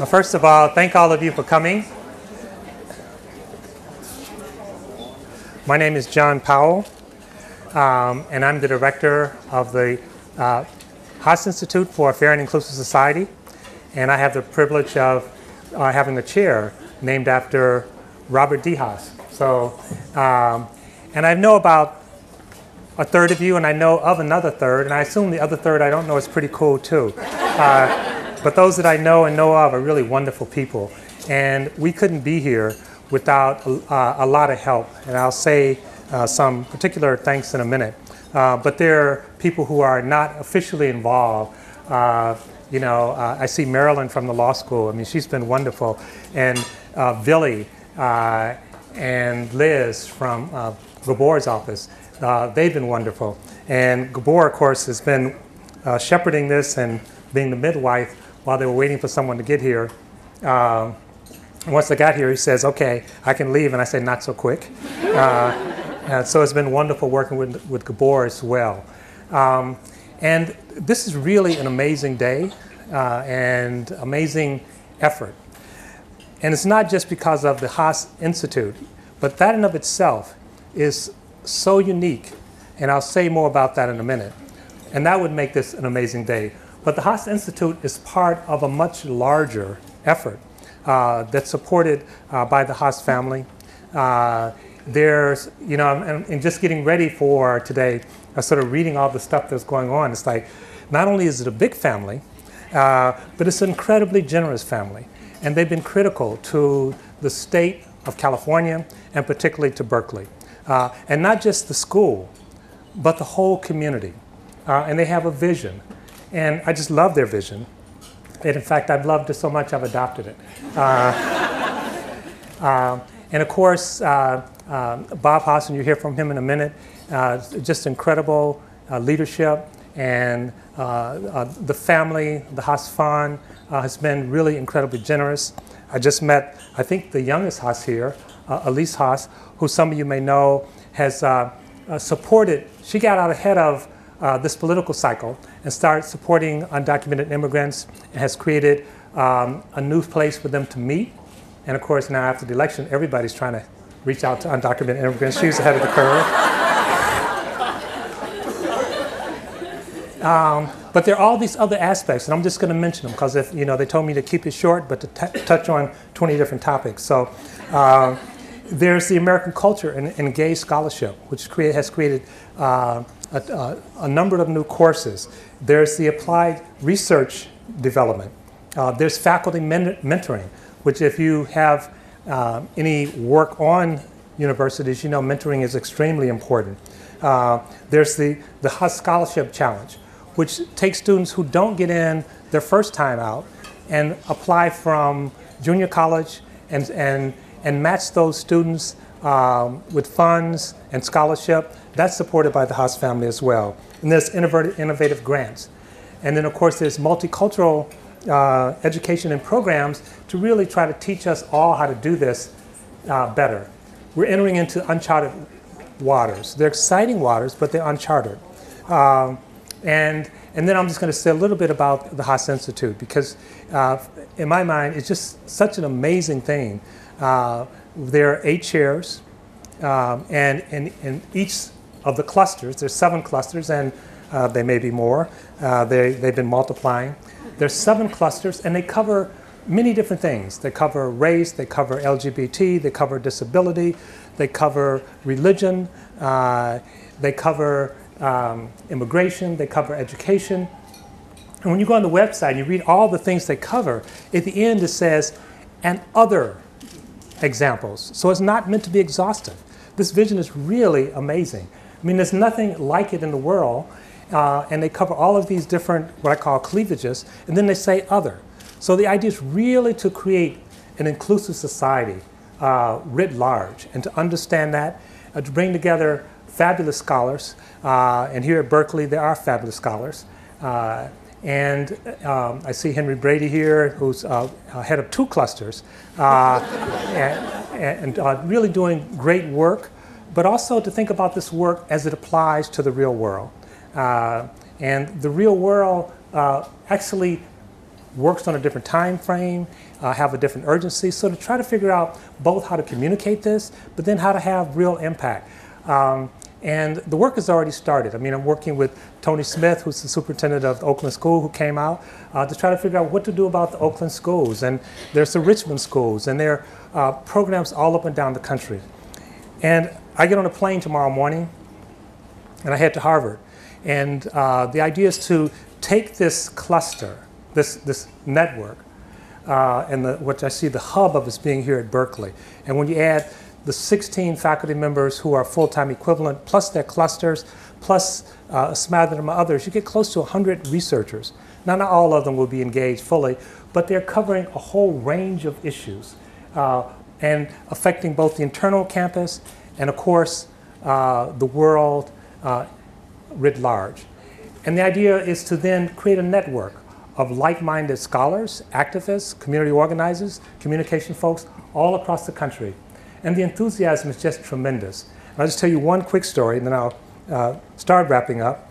First of all, thank all of you for coming. My name is John Powell, and I'm the director of the Haas Institute for a Fair and Inclusive Society, and I have the privilege of having a chair named after Robert D. Haas. So, and I know about a third of you, and I know of another third, and I assume the other third I don't know is pretty cool too. But those that I know and know of are really wonderful people, and we couldn't be here without a lot of help, and I'll say some particular thanks in a minute. But there are people who are not officially involved. I see Marilyn from the law school. I mean, she's been wonderful, and Billy and Liz from Gabor's office. They've been wonderful, and Gabor, of course, has been shepherding this and being the midwife while they were waiting for someone to get here. Once I got here, he says, "Okay, I can leave," and I say, "Not so quick." So it's been wonderful working with Gabor as well. And this is really an amazing day and amazing effort. And it's not just because of the Haas Institute, but that in of itself is so unique, and I'll say more about that in a minute. And that would make this an amazing day. But the Haas Institute is part of a much larger effort that's supported by the Haas family. There's, and just getting ready for today, sort of reading all the stuff that's going on, it's like, not only is it a big family, but it's an incredibly generous family. And they've been critical to the state of California, and particularly to Berkeley. And not just the school, but the whole community. And they have a vision. And I just love their vision. And in fact, I've loved it so much I've adopted it. And of course, Bob Haas, and you'll hear from him in a minute, just incredible leadership. And the family, the Haas Fund, has been really incredibly generous. I just met, I think, the youngest Haas here, Elise Haas, who some of you may know has supported, she got out ahead of this political cycle and started supporting undocumented immigrants, and has created a new place for them to meet. And of course, now after the election, everybody's trying to reach out to undocumented immigrants. She's ahead of the curve. But there are all these other aspects, and I'm just going to mention them because if they told me to keep it short, but to touch on 20 different topics. So there's the American culture and gay scholarship, which has created a number of new courses. There's the applied research development. There's faculty mentoring, which if you have any work on universities, mentoring is extremely important. There's the Haas Scholarship Challenge, which takes students who don't get in their first time out and apply from junior college and match those students with funds and scholarship. That's supported by the Haas family as well. And there's innovative grants. And then, of course, there's multicultural education and programs to really try to teach us all how to do this better. We're entering into uncharted waters. They're exciting waters, but they're uncharted. And then I'm just going to say a little bit about the Haas Institute, because in my mind, it's just such an amazing thing. There are 8 chairs, and in each of the clusters, there's 7 clusters, and there may be more. They've been multiplying. There's 7 clusters, and they cover many different things. They cover race, they cover LGBT, they cover disability, they cover religion, they cover immigration, they cover education. And when you go on the website and you read all the things they cover, at the end it says, and other examples. So it's not meant to be exhaustive. This vision is really amazing. I mean, there's nothing like it in the world, and they cover all of these different, what I call cleavages, and then they say other. So the idea is really to create an inclusive society writ large, and to understand that, to bring together fabulous scholars, and here at Berkeley there are fabulous scholars. And I see Henry Brady here, who's head of 2 clusters, and really doing great work, but also to think about this work as it applies to the real world. And the real world actually works on a different time frame, have a different urgency. So to try to figure out both how to communicate this, but then how to have real impact. And the work has already started. I mean, I'm working with Tony Smith, who's the superintendent of the Oakland School, who came out to try to figure out what to do about the Oakland schools. And there's the Richmond schools, and there are programs all up and down the country. And I get on a plane tomorrow morning, and I head to Harvard. And the idea is to take this cluster, this network, and what I see the hub of is being here at Berkeley. And when you add the 16 faculty members who are full-time equivalent, plus their clusters, plus a smattering of others, you get close to 100 researchers. Now, not all of them will be engaged fully, but they're covering a whole range of issues and affecting both the internal campus and, of course, the world writ large. And the idea is to then create a network of like-minded scholars, activists, community organizers, communication folks all across the country. And the enthusiasm is just tremendous. And I'll just tell you one quick story, and then I'll start wrapping up.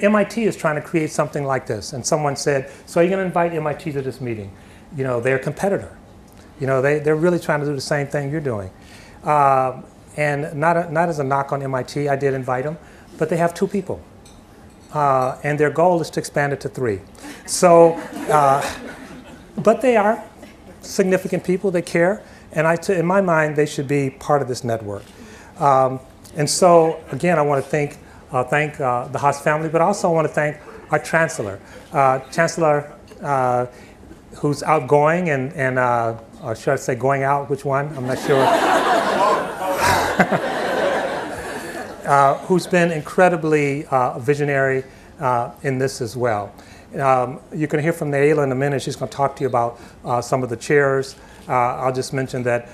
MIT is trying to create something like this. And someone said, so are you going to invite MIT to this meeting? You know, they're a competitor. You know, they're really trying to do the same thing you're doing. And not as a knock on MIT, I did invite them, but they have 2 people. And their goal is to expand it to 3. So, but they are significant people, they care, and in my mind, they should be part of this network. And so, again, I want to thank the Haas family, but also I want to thank our Chancellor. Chancellor, who's outgoing and or should I say going out, which one? I'm not sure. Who's been incredibly visionary in this as well. You're going to hear from Naila in a minute. She's going to talk to you about some of the chairs. I'll just mention that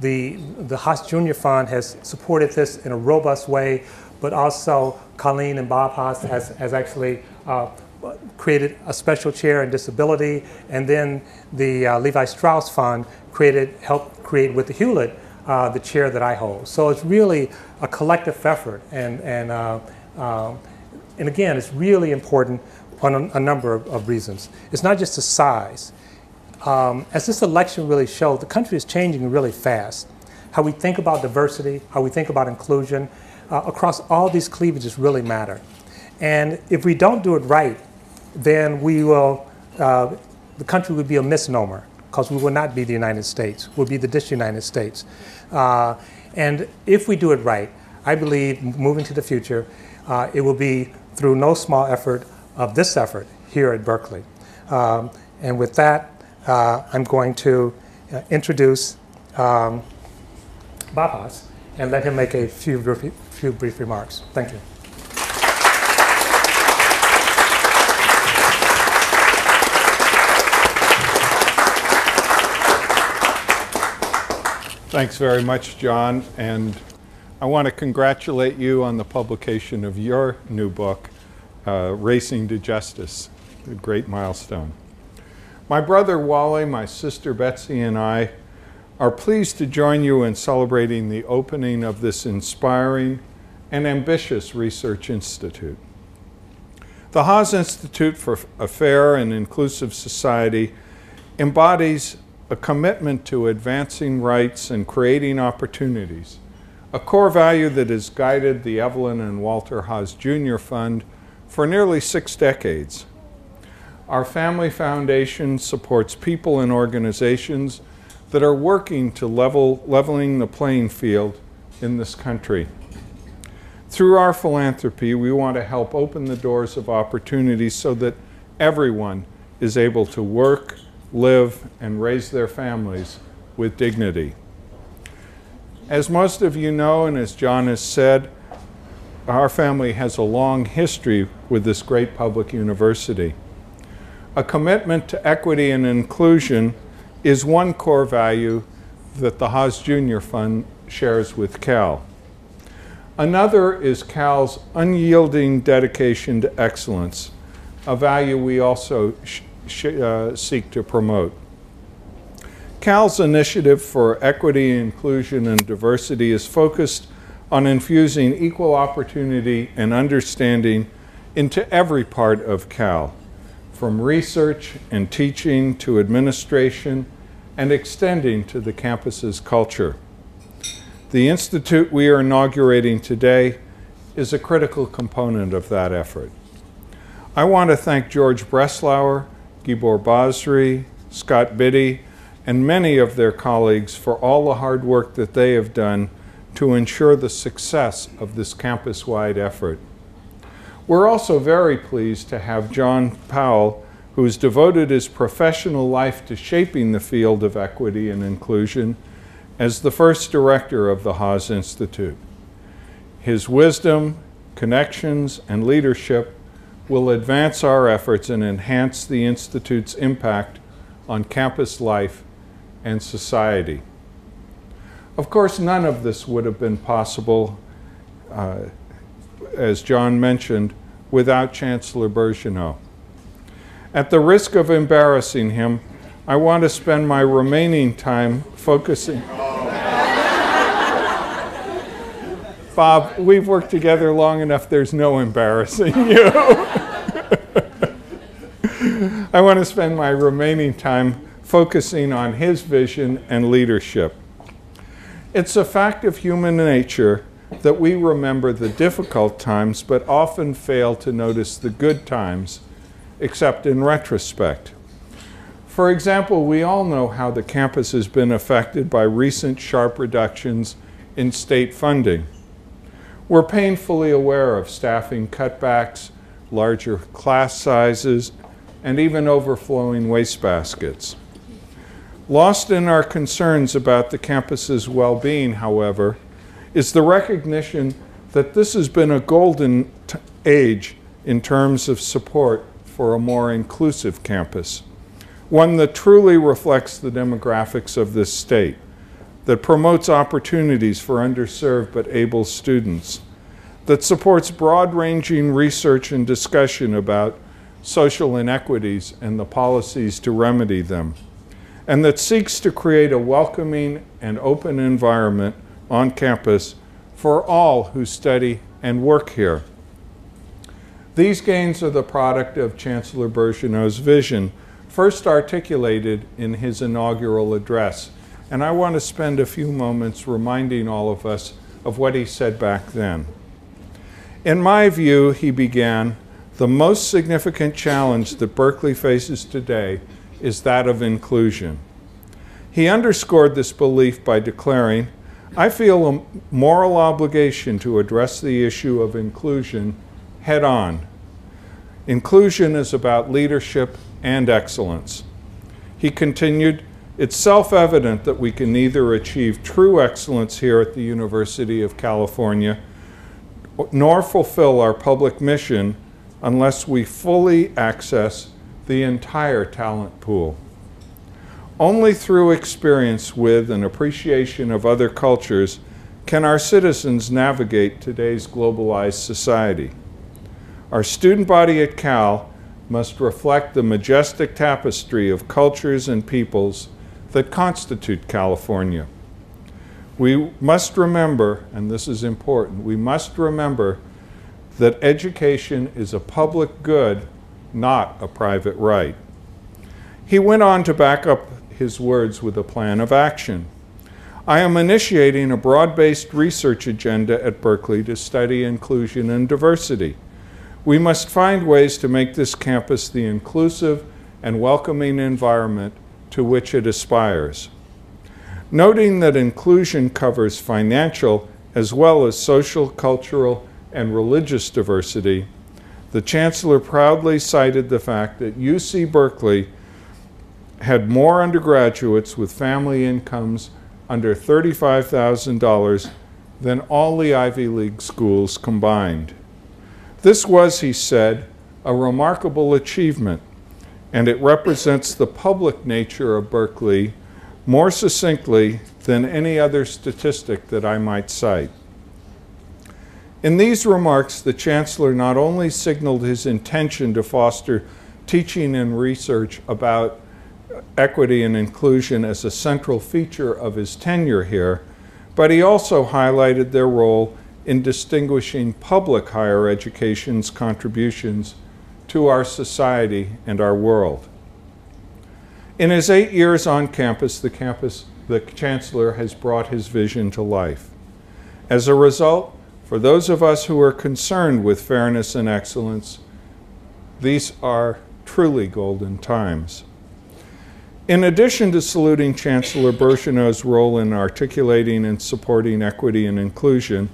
the Haas Junior Fund has supported this in a robust way, but also Colleen and Bob Haas has actually created a special chair in disability, and then the Levi Strauss Fund helped create with the Hewlett the chair that I hold. So it's really a collective effort, and again, it's really important on a number of reasons. It's not just the size. As this election really showed, the country is changing really fast. How we think about diversity, how we think about inclusion, across all these cleavages really matter. And if we don't do it right, then the country would be a misnomer, because we will not be the United States. We'll be the disunited States. And if we do it right, I believe, moving to the future, it will be through no small effort of this effort here at Berkeley. And with that, I'm going to introduce Bob Haas and let him make a few brief remarks. Thank you. Thanks very much, John, and I want to congratulate you on the publication of your new book, Racing to Justice, a great milestone. My brother Wally, my sister Betsy, and I are pleased to join you in celebrating the opening of this inspiring and ambitious research institute. The Haas Institute for a Fair and Inclusive Society embodies a commitment to advancing rights and creating opportunities, a core value that has guided the Evelyn and Walter Haas Jr. Fund for nearly 6 decades. Our family foundation supports people and organizations that are working to leveling the playing field in this country. Through our philanthropy, we want to help open the doors of opportunities so that everyone is able to work, live, and raise their families with dignity. As most of you know, and as John has said, our family has a long history with this great public university. A commitment to equity and inclusion is one core value that the Haas Junior Fund shares with Cal. Another is Cal's unyielding dedication to excellence, a value we also seek to promote. Cal's initiative for equity, inclusion, and diversity is focused on infusing equal opportunity and understanding into every part of Cal, from research and teaching to administration and extending to the campus's culture. The institute we are inaugurating today is a critical component of that effort. I want to thank George Breslauer, Gibor Basri, Scott Biddy, and many of their colleagues for all the hard work that they have done to ensure the success of this campus-wide effort. We're also very pleased to have John Powell, who's devoted his professional life to shaping the field of equity and inclusion, as the first director of the Haas Institute. His wisdom, connections, and leadership will advance our efforts and enhance the Institute's impact on campus life and society. Of course, none of this would have been possible, as John mentioned, without Chancellor Bergeneau. At the risk of embarrassing him, I want to spend my remaining time focusing. Bob, we've worked together long enough, there's no embarrassing you. I want to spend my remaining time focusing on his vision and leadership. It's a fact of human nature that we remember the difficult times but often fail to notice the good times, except in retrospect. For example, we all know how the campus has been affected by recent sharp reductions in state funding. We're painfully aware of staffing cutbacks, larger class sizes, and even overflowing wastebaskets. Lost in our concerns about the campus's well-being, however, is the recognition that this has been a golden age in terms of support for a more inclusive campus, one that truly reflects the demographics of this state, that promotes opportunities for underserved but able students, that supports broad-ranging research and discussion about social inequities and the policies to remedy them, and that seeks to create a welcoming and open environment on campus for all who study and work here. These gains are the product of Chancellor Bergeneau's vision, first articulated in his inaugural address, and I want to spend a few moments reminding all of us of what he said back then. In my view, he began, the most significant challenge that Berkeley faces today is that of inclusion. He underscored this belief by declaring, I feel a moral obligation to address the issue of inclusion head on. Inclusion is about leadership and excellence. He continued, it's self-evident that we can neither achieve true excellence here at the University of California nor fulfill our public mission unless we fully access the entire talent pool. Only through experience with and appreciation of other cultures can our citizens navigate today's globalized society. Our student body at Cal must reflect the majestic tapestry of cultures and peoples that constitute California. We must remember, and this is important, we must remember that education is a public good, not a private right. He went on to back up his words with a plan of action. I am initiating a broad-based research agenda at Berkeley to study inclusion and diversity. We must find ways to make this campus the inclusive and welcoming environment to which it aspires. Noting that inclusion covers financial as well as social, cultural, and religious diversity, the Chancellor proudly cited the fact that UC Berkeley had more undergraduates with family incomes under $35,000 than all the Ivy League schools combined. This was, he said, a remarkable achievement, and it represents the public nature of Berkeley more succinctly than any other statistic that I might cite. In these remarks, the Chancellor not only signaled his intention to foster teaching and research about equity and inclusion as a central feature of his tenure here, but he also highlighted their role in distinguishing public higher education's contributions to our society and our world. In his 8 years on campus, the Chancellor has brought his vision to life. As a result, for those of us who are concerned with fairness and excellence, these are truly golden times. In addition to saluting Chancellor Birgeneau's role in articulating and supporting equity and inclusion,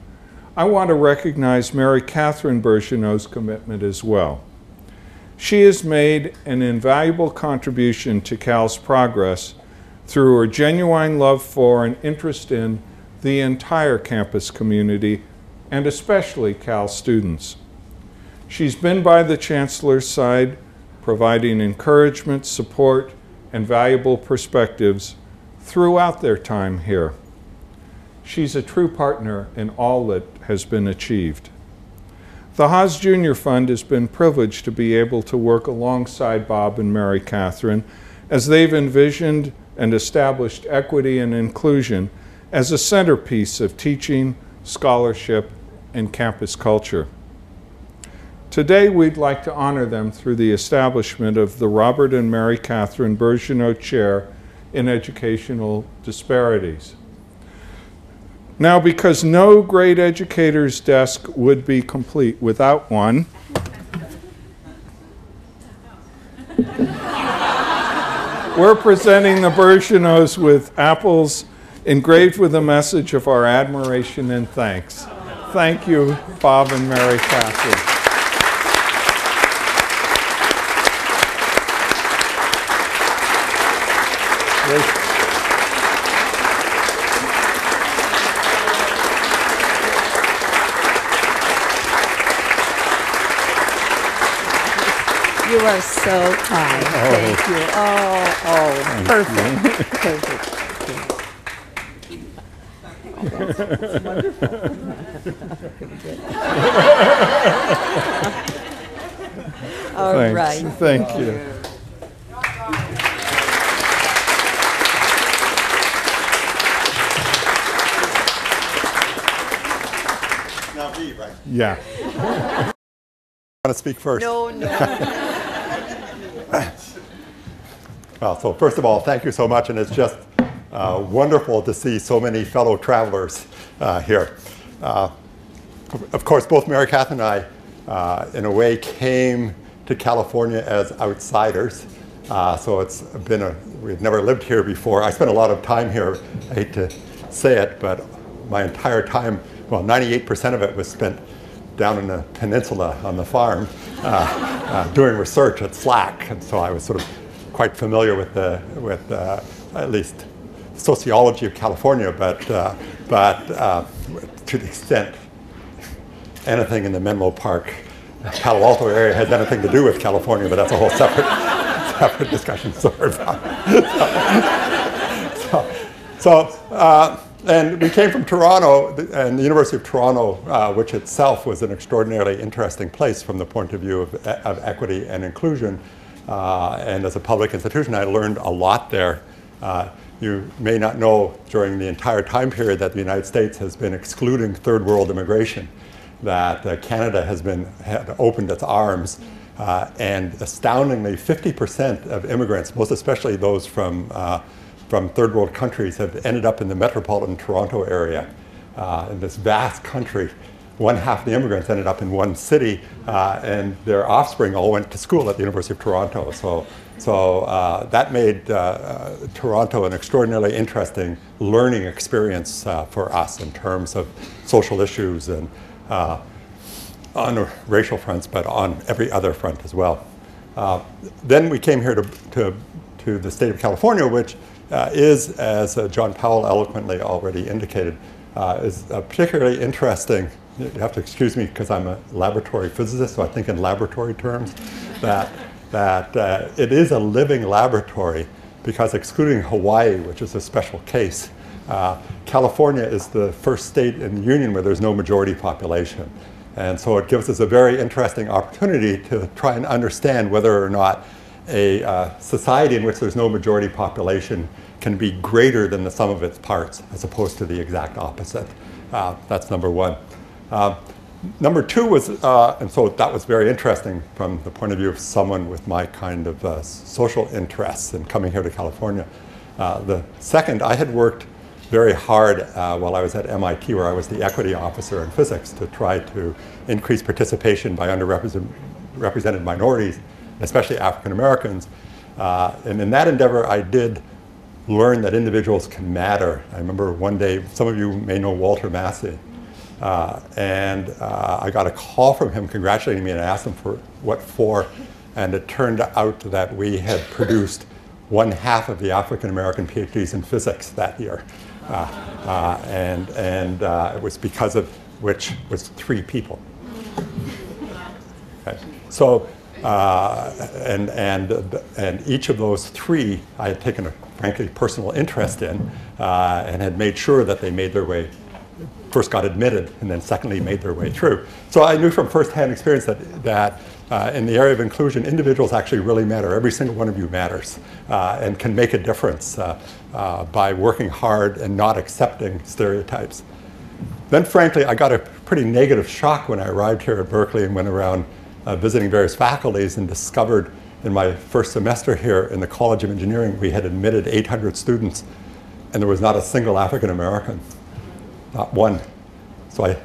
I want to recognize Mary Catherine Birgeneau's commitment as well. She has made an invaluable contribution to Cal's progress through her genuine love for and interest in the entire campus community, and especially Cal students. She's been by the Chancellor's side, providing encouragement, support, and valuable perspectives throughout their time here. She's a true partner in all that has been achieved. The Haas Junior Fund has been privileged to be able to work alongside Bob and Mary Catherine as they've envisioned and established equity and inclusion as a centerpiece of teaching, scholarship, and campus culture. Today, we'd like to honor them through the establishment of the Robert and Mary Catherine Birgeneau Chair in Educational Disparities. Now, because no great educator's desk would be complete without one, we're presenting the Birgeneaus with apples engraved with a message of our admiration and thanks. Thank you, Bob and Mary Catherine. You are so kind. Thank you. Oh, perfect. Perfect. That's wonderful. All Thanks. right. Thank you. Now me, right? Yeah. Want to speak first? No. Well, so first of all, thank you so much, and it's just wonderful to see so many fellow travelers here. Of course, both Mary Catherine and I, in a way, came to California as outsiders. So it's been we've never lived here before. I spent a lot of time here. I hate to say it, but my entire time, well, 98% of it was spent down in the peninsula on the farm doing research at SLAC. And so I was sort of quite familiar with at least sociology of California, but to the extent anything in the Menlo Park, Palo Alto area has anything to do with California, but that's a whole separate discussion. Sorry about it. And we came from Toronto, and the University of Toronto, which itself was an extraordinarily interesting place from the point of view of equity and inclusion. And as a public institution, I learned a lot there. You may not know during the entire time period that the United States has been excluding third world immigration, that Canada had opened its arms, and astoundingly 50% of immigrants, most especially those from third world countries, have ended up in the metropolitan Toronto area. In this vast country, one half of the immigrants ended up in one city, and their offspring all went to school at the University of Toronto. So that made Toronto an extraordinarily interesting learning experience for us in terms of social issues and on racial fronts, but on every other front as well. Then we came here to the state of California, which is, as John Powell eloquently already indicated, is particularly interesting. You have to excuse me because I'm a laboratory physicist, so I think in laboratory terms, that it is a living laboratory, because excluding Hawaii, which is a special case, California is the first state in the union where there's no majority population. And so it gives us a very interesting opportunity to try and understand whether or not a society in which there's no majority population can be greater than the sum of its parts, as opposed to the exact opposite. That's number one. Number two was, and so that was very interesting from the point of view of someone with my kind of social interests in coming here to California. The second, I had worked very hard while I was at MIT, where I was the equity officer in physics, to try to increase participation by underrepresented minorities, especially African Americans. And in that endeavor, I did learn that individuals can matter. I remember one day, some of you may know Walter Massey, and I got a call from him congratulating me, and I asked him for what for, and it turned out that we had produced 1/2 of the African American PhDs in physics that year. And it was because of which was 3 people. Okay. So, and each of those 3 I had taken a frankly personal interest in, and had made sure that they made their way, first got admitted, and then secondly made their way through. So I knew from firsthand experience that in the area of inclusion, individuals actually really matter. Every single one of you matters, and can make a difference by working hard and not accepting stereotypes. Then frankly, I got a pretty negative shock when I arrived here at Berkeley and went around visiting various faculties and discovered in my first semester here in the College of Engineering, we had admitted 800 students, and there was not a single African American, not one. So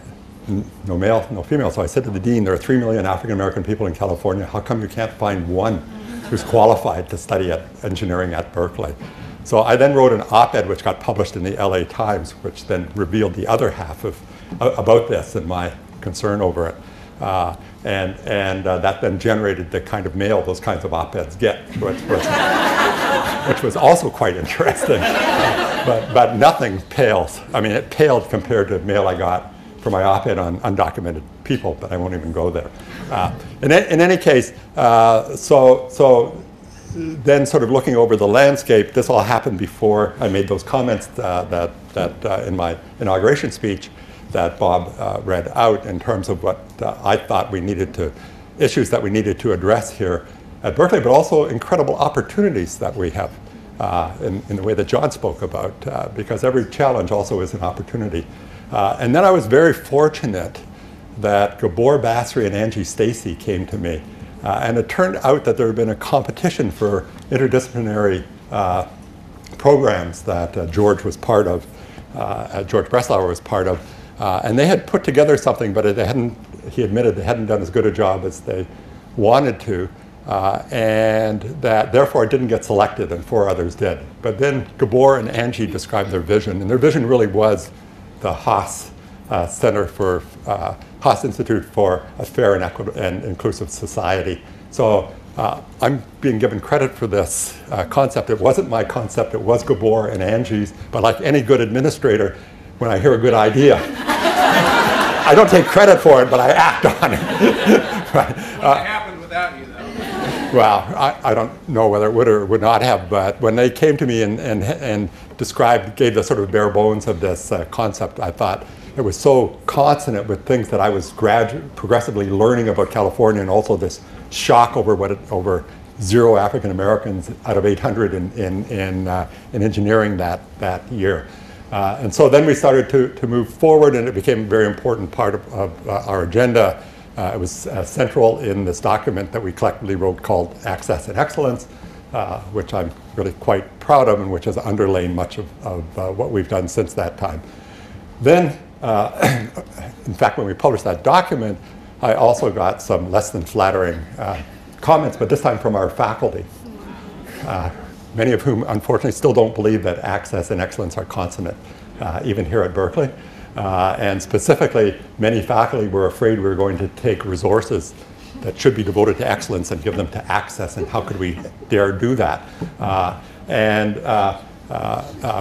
no male, no female. So I said to the dean, there are 3 million African American people in California. How come you can't find one who's qualified to study engineering at Berkeley? So I then wrote an op-ed which got published in the LA Times, which then revealed the other half of about this and my concern over it. That then generated the kind of mail those kinds of op-eds get, which was also quite interesting. But nothing pales. I mean, it paled compared to mail I got for my op-ed on undocumented people, but I won't even go there. In any case, so then sort of looking over the landscape, this all happened before I made those comments that in my inauguration speech that Bob read out in terms of what I thought we needed to, issues that we needed to address here at Berkeley, but also incredible opportunities that we have in the way that John spoke about, because every challenge also is an opportunity. And then I was very fortunate that Gabor Basri and Angie Stacy came to me. And it turned out that there had been a competition for interdisciplinary programs that George was part of, George Breslauer was part of. And they had put together something, but he admitted they hadn't done as good a job as they wanted to. And that therefore it didn't get selected, and 4 others did. But then Gabor and Angie described their vision, and their vision really was the Haas Center for Haas Institute for a Fair and Inclusive Society. So I'm being given credit for this concept. It wasn't my concept, it was Gabor and Angie's, but like any good administrator, when I hear a good idea, I don't take credit for it, but I act on it. Right. What happened without you, though? Well, I don't know whether it would or would not have, but when they came to me and gave the sort of bare bones of this concept, I thought it was so consonant with things that I was progressively learning about California, and also this shock over 0 African Americans out of 800 in engineering that year. And so then we started to move forward, and it became a very important part of our agenda. It was central in this document that we collectively wrote called Access and Excellence, which I'm really quite proud of, and which has underlain much of what we've done since that time. Then, in fact, when we published that document, I also got some less than flattering comments, but this time from our faculty. Many of whom, unfortunately, still don't believe that access and excellence are consonant, even here at Berkeley. And specifically, many faculty were afraid we were going to take resources that should be devoted to excellence and give them to access, and how could we dare do that?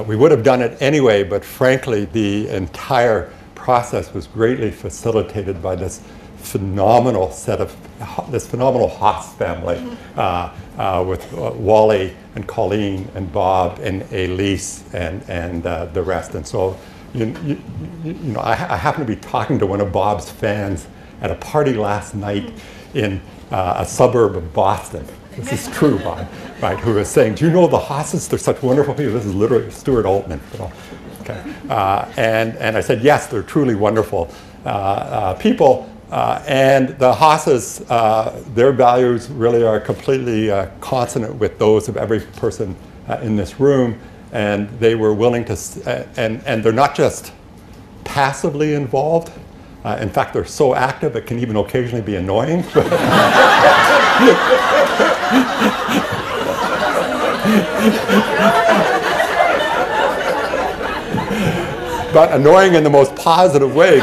We would have done it anyway, but frankly, the entire process was greatly facilitated by this phenomenal Haas family with Wally and Colleen and Bob and Elise and the rest. And so, you know, I happened to be talking to one of Bob's fans at a party last night in a suburb of Boston. This is true, Bob, right? Who was saying, "Do you know the Haas's? They're such wonderful people." This is literally Stuart Altman. You know? Okay. And I said, "Yes, they're truly wonderful." people. And the Haas's, their values really are completely consonant with those of every person in this room. And they were willing to, and they're not just passively involved. In fact, they're so active it can even occasionally be annoying. But annoying in the most positive way.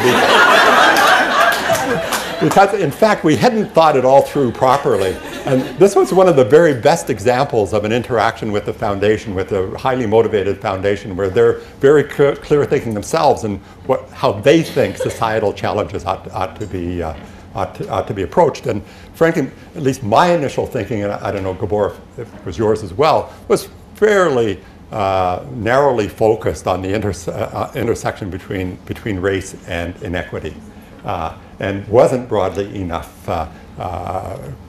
Because, in fact, we hadn't thought it all through properly. And this was one of the very best examples of an interaction with the foundation, with a highly motivated foundation, where they're very clear thinking themselves and how they think societal challenges ought to be approached. And frankly, at least my initial thinking, and I don't know, Gabor, if it was yours as well, was fairly narrowly focused on the intersection between race and inequity. And wasn't broadly enough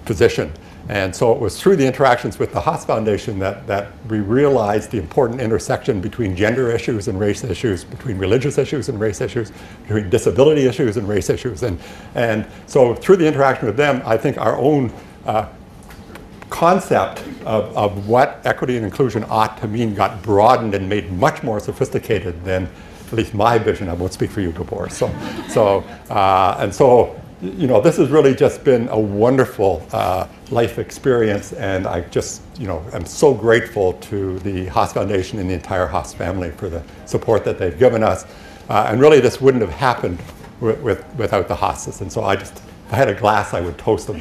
positioned. And so it was through the interactions with the Haas Foundation that we realized the important intersection between gender issues and race issues, between religious issues and race issues, between disability issues and race issues. And so through the interaction with them, I think our own concept of what equity and inclusion ought to mean got broadened and made much more sophisticated than at least my vision. I won't speak for you, Gabor. So, you know, this has really just been a wonderful life experience, and I just, you know, am so grateful to the Haas Foundation and the entire Haas family for the support that they've given us. And really, this wouldn't have happened without the Haases. And so if I had a glass, I would toast them.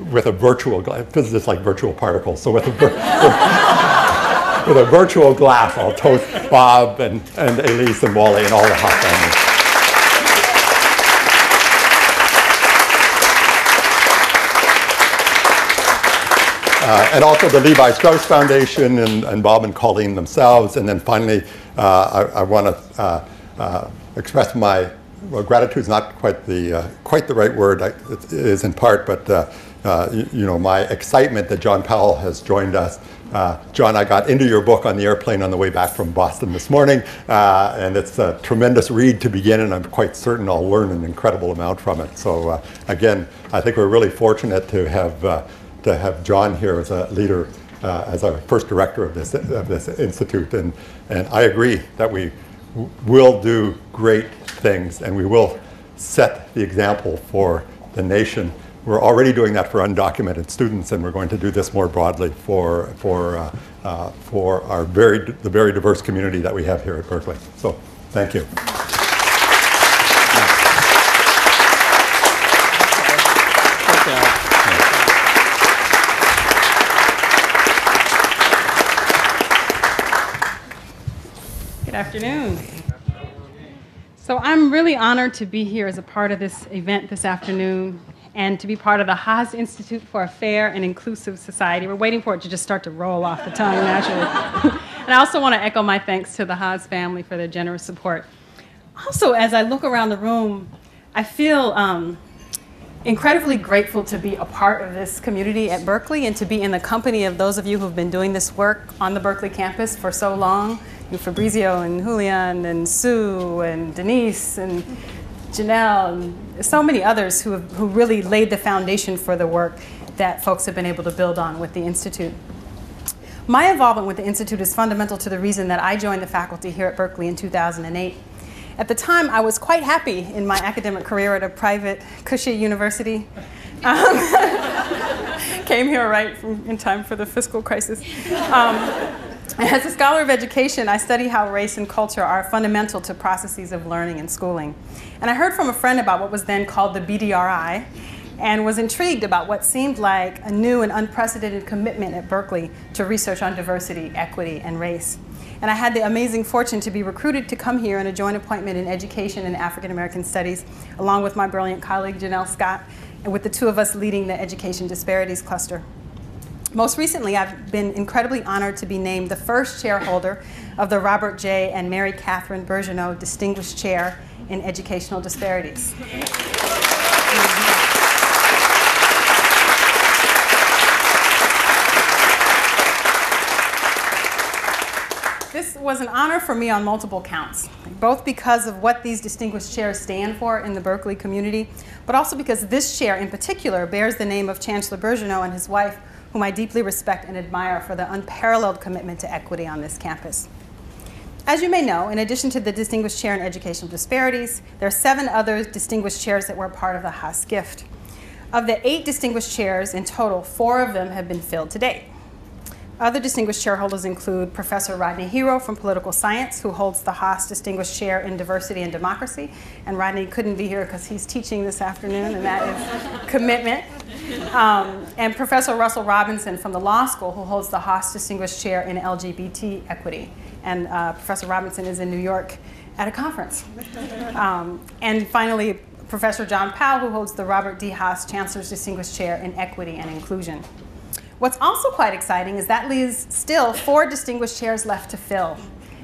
With a virtual glass. Physicists like virtual particles. So with a virtual glass, I'll toast Bob and Elise and Wally and all the Haas family. And also the Levi Strauss Foundation and Bob and Colleen themselves. And then finally, I want to express my gratitude is not quite the right word. It is in part, but you know, my excitement that John Powell has joined us. John, I got into your book on the airplane on the way back from Boston this morning, and it's a tremendous read to begin, and I'm quite certain I'll learn an incredible amount from it. So again, I think we're really fortunate to have John here as a leader, as our first director of this institute, and I agree that we will do great things, and we will set the example for the nation. We're already doing that for undocumented students, and we're going to do this more broadly for our the very diverse community that we have here at Berkeley. So, thank you. Good afternoon. So I'm really honored to be here as a part of this event this afternoon and to be part of the Haas Institute for a Fair and Inclusive Society. We're waiting for it to just start to roll off the tongue naturally. And I also want to echo my thanks to the Haas family for their generous support. Also, as I look around the room, I feel incredibly grateful to be a part of this community at Berkeley and to be in the company of those of you who've been doing this work on the Berkeley campus for so long. Fabrizio and Julian and Sue and Denise and Janelle and so many others who really laid the foundation for the work that folks have been able to build on with the Institute. My involvement with the Institute is fundamental to the reason that I joined the faculty here at Berkeley in 2008. At the time, I was quite happy in my academic career at a private, cushy university. Came here right in time for the fiscal crisis. As a scholar of education, I study how race and culture are fundamental to processes of learning and schooling. And I heard from a friend about what was then called the BDRI, and was intrigued about what seemed like a new and unprecedented commitment at Berkeley to research on diversity, equity, and race. And I had the amazing fortune to be recruited to come here in a joint appointment in education and African American studies, along with my brilliant colleague Janelle Scott, and with the two of us leading the Education Disparities Cluster. Most recently, I've been incredibly honored to be named the first chairholder of the Robert J. and Mary Catherine Bergeneau Distinguished Chair in Educational Disparities. This was an honor for me on multiple counts, both because of what these distinguished chairs stand for in the Berkeley community, but also because this chair in particular bears the name of Chancellor Bergeneau and his wife, whom I deeply respect and admire for their unparalleled commitment to equity on this campus. As you may know, in addition to the Distinguished Chair in Educational Disparities, there are 7 other distinguished chairs that were part of the Haas gift. Of the 8 distinguished chairs in total, 4 of them have been filled to date. Other distinguished chairholders include Professor Rodney Hero from Political Science, who holds the Haas Distinguished Chair in Diversity and Democracy. And Rodney couldn't be here because he's teaching this afternoon, and that is commitment. And Professor Russell Robinson from the Law School, who holds the Haas Distinguished Chair in LGBT Equity. And Professor Robinson is in New York at a conference. And finally, Professor John Powell, who holds the Robert D. Haas Chancellor's Distinguished Chair in Equity and Inclusion. What's also quite exciting is that leaves still 4 distinguished chairs left to fill.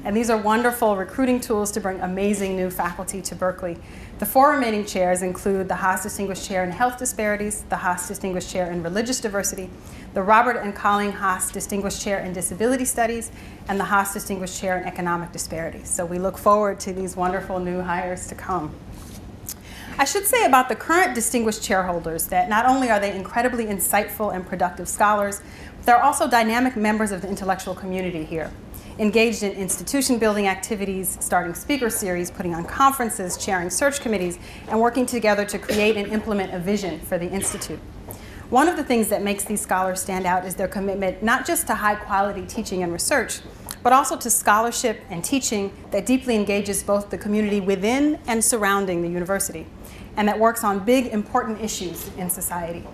And these are wonderful recruiting tools to bring amazing new faculty to Berkeley. The 4 remaining chairs include the Haas Distinguished Chair in Health Disparities, the Haas Distinguished Chair in Religious Diversity, the Robert and Colleen Haas Distinguished Chair in Disability Studies, and the Haas Distinguished Chair in Economic Disparities. So we look forward to these wonderful new hires to come. I should say about the current distinguished chairholders that not only are they incredibly insightful and productive scholars, but they're also dynamic members of the intellectual community here, engaged in institution building activities, starting speaker series, putting on conferences, chairing search committees, and working together to create and implement a vision for the Institute. One of the things that makes these scholars stand out is their commitment not just to high quality teaching and research, but also to scholarship and teaching that deeply engages both the community within and surrounding the university, and that works on big, important issues in society.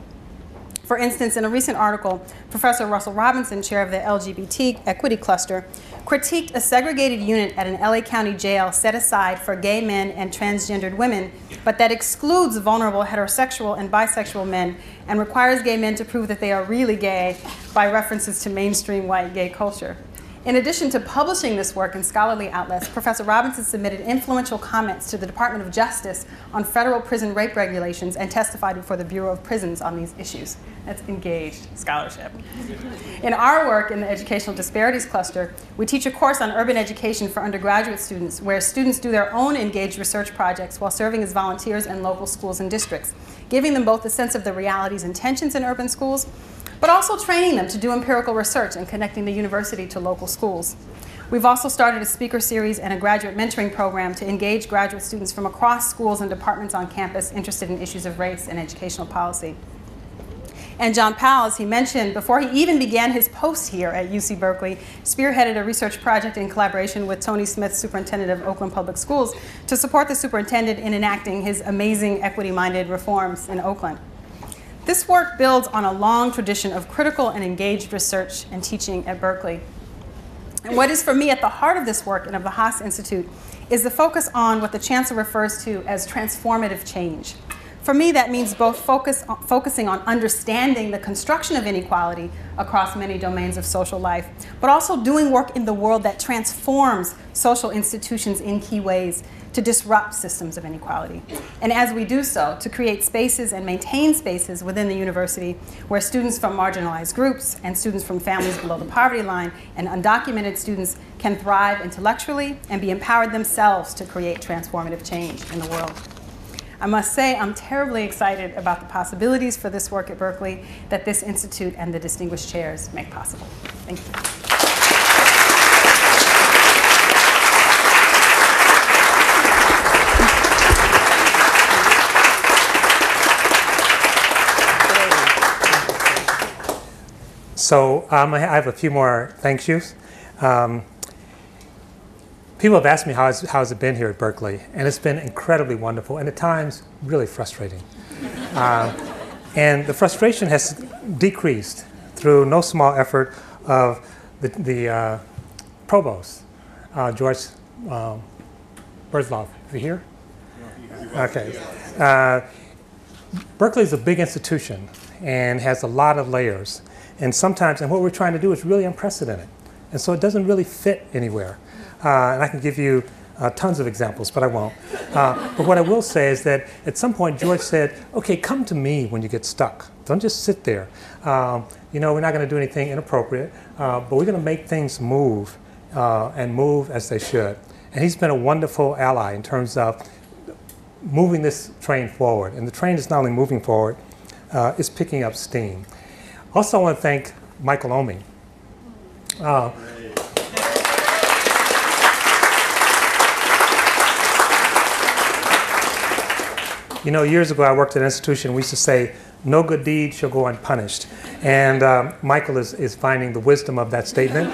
For instance, in a recent article, Professor Russell Robinson, chair of the LGBT Equity Cluster, critiqued a segregated unit at an LA County jail set aside for gay men and transgendered women, but that excludes vulnerable heterosexual and bisexual men and requires gay men to prove that they are really gay by references to mainstream white gay culture. In addition to publishing this work in scholarly outlets, Professor Robinson submitted influential comments to the Department of Justice on federal prison rape regulations and testified before the Bureau of Prisons on these issues. That's engaged scholarship. In our work in the Educational Disparities Cluster, we teach a course on urban education for undergraduate students where students do their own engaged research projects while serving as volunteers in local schools and districts, giving them both a sense of the realities and tensions in urban schools, but also training them to do empirical research and connecting the university to local schools. We've also started a speaker series and a graduate mentoring program to engage graduate students from across schools and departments on campus interested in issues of race and educational policy. And John Powell, as he mentioned, before he even began his post here at UC Berkeley, spearheaded a research project in collaboration with Tony Smith, superintendent of Oakland Public Schools, to support the superintendent in enacting his amazing equity-minded reforms in Oakland. This work builds on a long tradition of critical and engaged research and teaching at Berkeley. And what is for me at the heart of this work and of the Haas Institute is the focus on what the Chancellor refers to as transformative change. For me, that means both focusing on understanding the construction of inequality across many domains of social life, but also doing work in the world that transforms social institutions in key ways to disrupt systems of inequality. And as we do so, to create spaces and maintain spaces within the university where students from marginalized groups and students from families below the poverty line and undocumented students can thrive intellectually and be empowered themselves to create transformative change in the world. I must say I'm terribly excited about the possibilities for this work at Berkeley that this institute and the distinguished chairs make possible. Thank you. So I have a few more thank yous. People have asked me how has it been here at Berkeley, and it's been incredibly wonderful, and at times really frustrating. And the frustration has decreased through no small effort of the provost, George Burzloff. Is he here? Okay. Berkeley is a big institution and has a lot of layers. And sometimes, and what we're trying to do is really unprecedented. And so it doesn't really fit anywhere. And I can give you tons of examples, but I won't. But what I will say is that at some point George said, okay, come to me when you get stuck. Don't just sit there. You know, we're not going to do anything inappropriate, but we're going to make things move and move as they should. And he's been a wonderful ally in terms of moving this train forward. And the train is not only moving forward, it's picking up steam. Also, I want to thank Michael Omi. You know, years ago I worked at an institution, we used to say, no good deed shall go unpunished. And Michael is finding the wisdom of that statement.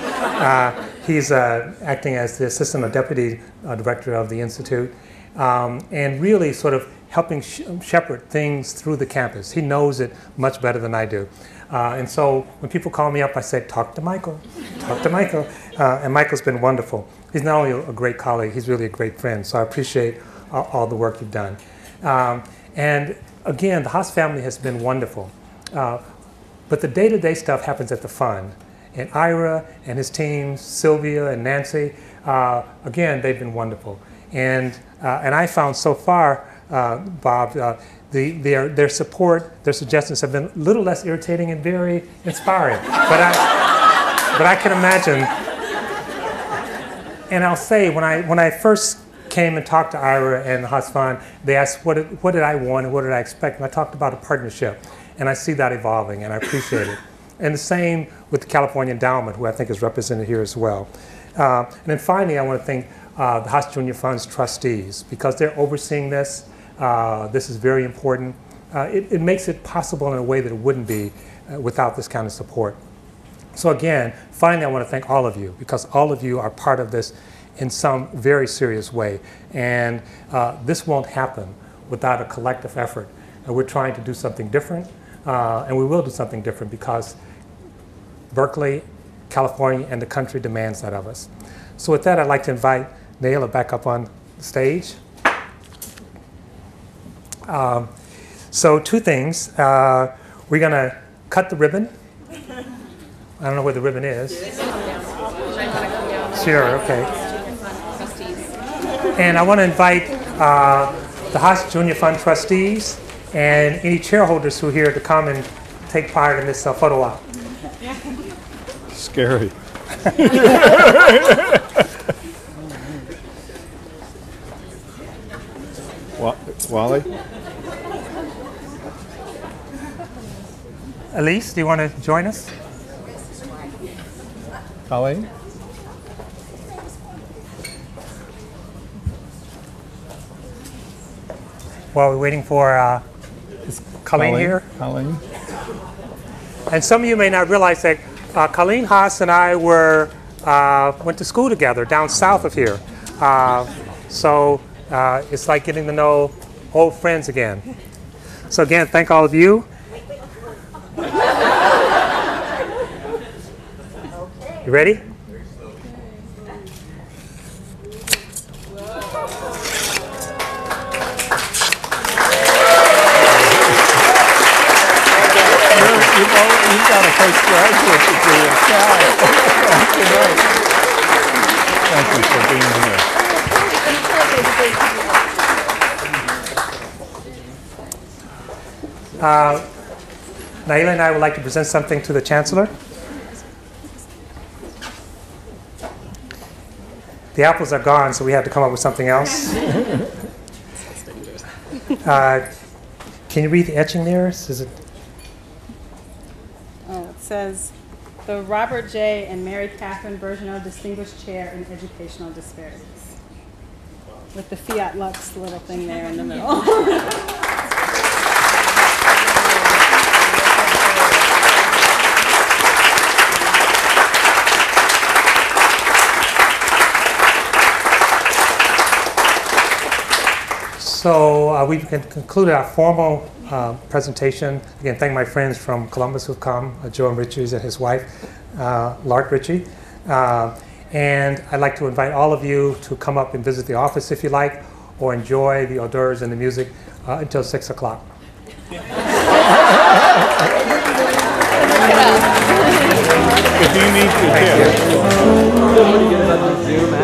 He's acting as the assistant or deputy director of the Institute, and really sort of helping shepherd things through the campus. He knows it much better than I do. And so when people call me up, I say, talk to Michael, talk to Michael. And Michael's been wonderful. He's not only a great colleague, he's really a great friend. So I appreciate all the work you've done. And again, the Haas family has been wonderful. But the day-to-day stuff happens at the fund. And Ira and his team, Sylvia and Nancy, again, they've been wonderful. And I found so far, Bob, their support, their suggestions have been a little less irritating and very inspiring. But I can imagine. And I'll say, when I first came and talked to Ira and the Haas Fund, they asked what did I want and what did I expect, and I talked about a partnership, and I see that evolving, and I appreciate it. And the same with the California Endowment, who I think is represented here as well. And then finally, I want to thank the Haas Junior Fund's trustees, because they're overseeing this. This is very important. It makes it possible in a way that it wouldn't be without this kind of support. So again, finally, I want to thank all of you, because all of you are part of this in some very serious way. And this won't happen without a collective effort. And we're trying to do something different, and we will do something different because Berkeley, California, and the country demands that of us. So with that, I'd like to invite Naila back up on the stage. So two things. We're going to cut the ribbon. I don't know where the ribbon is. Sure, okay. And I want to invite the Haas Junior Fund trustees and any chairholders who are here to come and take part in this photo op. Scary. Wally? Elise, do you want to join us? Colleen? While we're waiting for, is Colleen here? Colleen? And some of you may not realize that Colleen Haas and I went to school together down south of here. So it's like getting to know old friends again. So again, thank all of you. You ready? You've got a postgraduate degree in science. Thank you for being here. Naila and I would like to present something to the Chancellor. The apples are gone, so we had to come up with something else. Can you read the etching there? Is it? It says, the Robert J. and Mary Catherine Bergeneau Distinguished Chair in Educational Disparities. With the Fiat Lux little thing there in the middle. So we've concluded our formal presentation. Again, thank my friends from Columbus who've come, Joe Richards and his wife, Lark Ritchie. And I'd like to invite all of you to come up and visit the office if you like, or enjoy the hors d'oeuvres and the music until 6 o'clock. If you need to, Zoom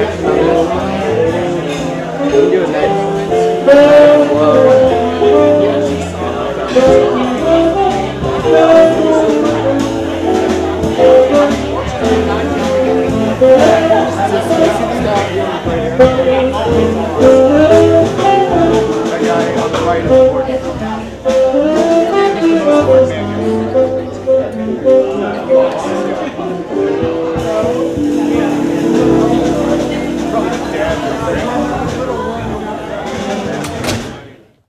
Thanks.